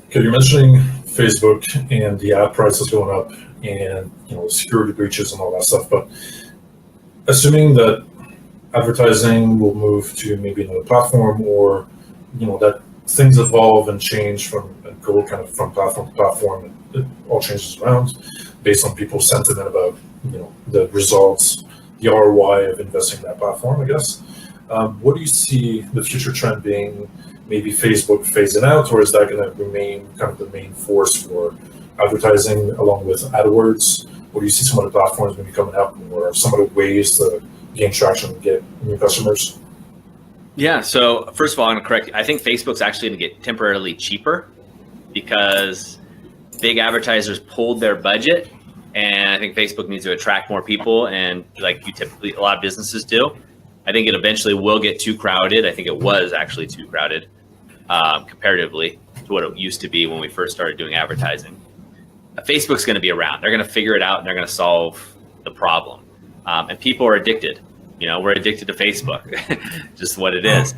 Okay, you're mentioning Facebook and the ad prices going up and security breaches and all that stuff, but assuming that advertising will move to maybe another platform or that things evolve and change and go kind of from platform to platform, and it all changes around based on people's sentiment about the results, the ROI of investing in that platform, I guess. What do you see the future trend being? Maybe Facebook phasing out, or is that going to remain kind of the main force for advertising along with AdWords? Or do you see some of the platforms maybe coming up, or some of the ways to gain traction and get new customers? Yeah. So first of all, I'm going to correct you. I think Facebook's actually going to get temporarily cheaper because big advertisers pulled their budget, and I think Facebook needs to attract more people. And like a lot of businesses do, I think it eventually will get too crowded. I think it was actually too crowded comparatively to what it used to be when we first started doing advertising. Facebook's going to be around. They're going to figure it out, and they're going to solve the problem. And people are addicted. We're addicted to Facebook, just what it is.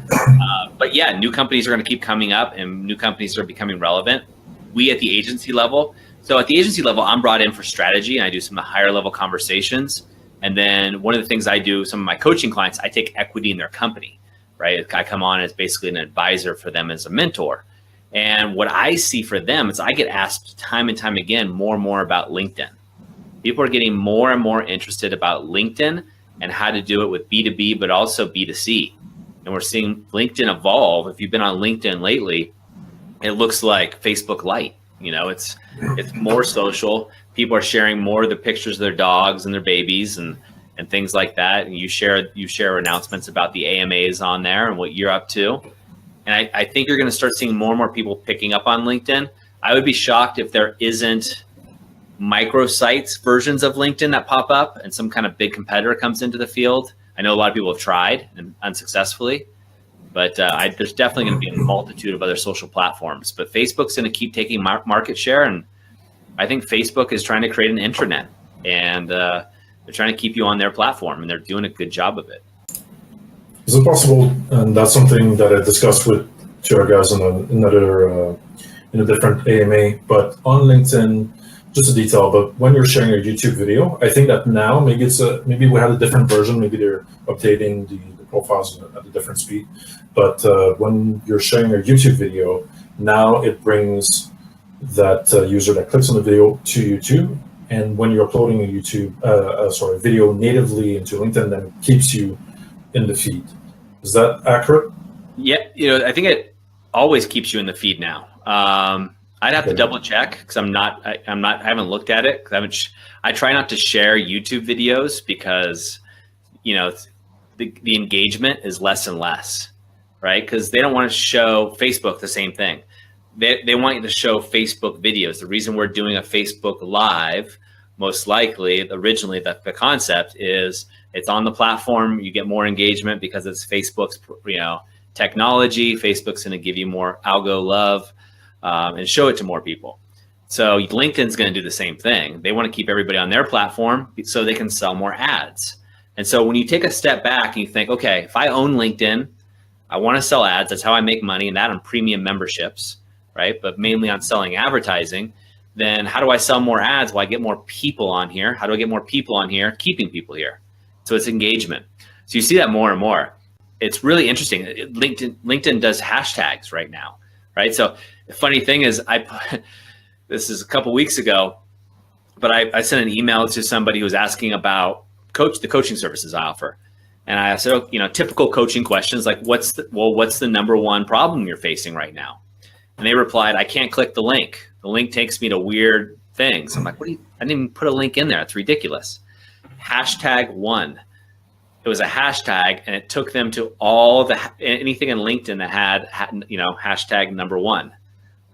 But yeah, new companies are going to keep coming up, and new companies are becoming relevant. We at the agency level. So at the agency level, I'm brought in for strategy, and I do some of the higher level conversations. And then one of the things I do, some of my coaching clients, I take equity in their company, right? I come on as basically an advisor for them as a mentor. And what I see for them is I get asked time and time again, more and more about LinkedIn. People are getting more and more interested about LinkedIn and how to do it with B2B, but also B2C. And we're seeing LinkedIn evolve. If you've been on LinkedIn lately, it looks like Facebook Lite. It's more social. People are sharing more of the pictures of their dogs and their babies and things like that. And you share announcements about the AMAs on there and what you're up to. And I think you're going to start seeing more and more people picking up on LinkedIn. I would be shocked if there isn't microsites versions of LinkedIn that pop up and some kind of big competitor comes into the field. I know a lot of people have tried and unsuccessfully, but there's definitely going to be a multitude of other social platforms. But Facebook's going to keep taking market share, and I think Facebook is trying to create an intranet, and they're trying to keep you on their platform, and they're doing a good job of it. Is it possible, and that's something that I discussed with two other guys in a different AMA, but on LinkedIn, just a detail, but when you're sharing a YouTube video, I think that now maybe we had a different version, maybe they're updating the profiles at a different speed, but when you're sharing a YouTube video, now it brings that user that clicks on the video to YouTube, and when you're uploading a video natively into LinkedIn, then it keeps you in the feed. Is that accurate? Yeah, I think it always keeps you in the feed now. I'd have to double check because I haven't looked at it. I try not to share YouTube videos because, the engagement is less and less, right? Because they don't want to show Facebook the same thing. They want you to show Facebook videos. The reason we're doing a Facebook Live, most likely, originally the concept is it's on the platform. You get more engagement because it's Facebook's, technology. Facebook's going to give you more algo love. And show it to more people. So LinkedIn's going to do the same thing. They want to keep everybody on their platform so they can sell more ads. And so when you take a step back and you think, okay, if I own LinkedIn, I want to sell ads. That's how I make money, and that on premium memberships, right? But mainly on selling advertising. Then how do I sell more ads? Well, I get more people on here. How do I get more people on here? Keeping people here. So it's engagement. So you see that more and more. It's really interesting. LinkedIn does hashtags right now, right? So the funny thing is, this is a couple weeks ago, but I sent an email to somebody who was asking about the coaching services I offer. And I said, typical coaching questions like, what's the number one problem you're facing right now? And they replied, I can't click the link. The link takes me to weird things. I'm like, I didn't even put a link in there. It's ridiculous. #1. It was a hashtag, and it took them to anything in LinkedIn that had #1.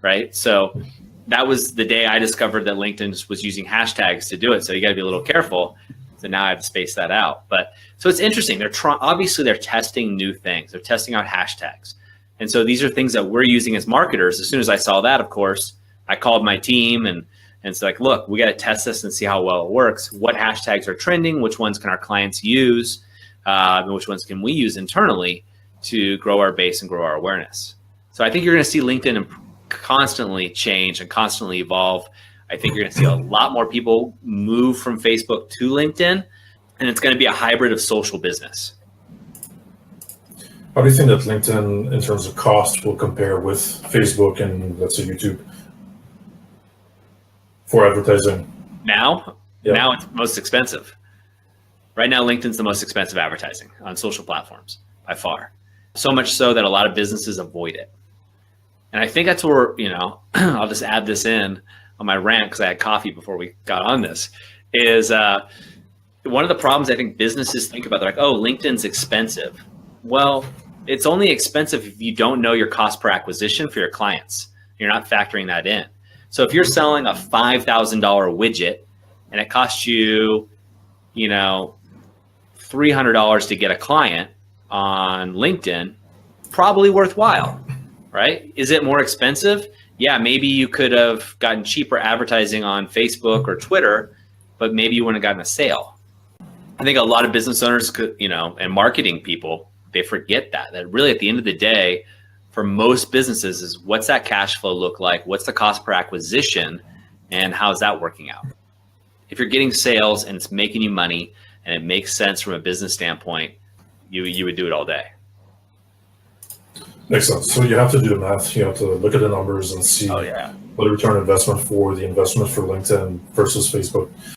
Right. So that was the day I discovered that LinkedIn was using hashtags to do it. So you got to be a little careful. So now I have to space that out. But so it's interesting. Obviously they're testing new things. They're testing out hashtags. And so these are things that we're using as marketers. As soon as I saw that, of course, I called my team and it's like, look, we got to test this and see how well it works. What hashtags are trending? Which ones can our clients use? And which ones can we use internally to grow our base and grow our awareness? So I think you're going to see LinkedIn constantly change and constantly evolve. I think you're going to see a lot more people move from Facebook to LinkedIn, and it's going to be a hybrid of social business. How do you think that LinkedIn, in terms of cost, will compare with Facebook and, let's say, YouTube for advertising? Now Yeah. it's most expensive. Right now, LinkedIn's the most expensive advertising on social platforms by far. So much so that a lot of businesses avoid it. And I think that's where, I'll just add this in on my rant because I had coffee before we got on this, is one of the problems I think businesses think about. They're like, oh, LinkedIn's expensive. Well, it's only expensive if you don't know your cost per acquisition for your clients. You're not factoring that in. So if you're selling a $5,000 widget and it costs you, $300 to get a client on LinkedIn, probably worthwhile, right? Is it more expensive? Yeah, maybe you could have gotten cheaper advertising on Facebook or Twitter, but maybe you wouldn't have gotten a sale. I think a lot of business owners could, and marketing people, they forget that really at the end of the day, for most businesses is what's that cash flow look like? What's the cost per acquisition? And how's that working out? If you're getting sales and it's making you money and it makes sense from a business standpoint, you would do it all day. Makes sense. So you have to do the math. You have to look at the numbers and see Oh, yeah. what the return on investment for the investment for LinkedIn versus Facebook.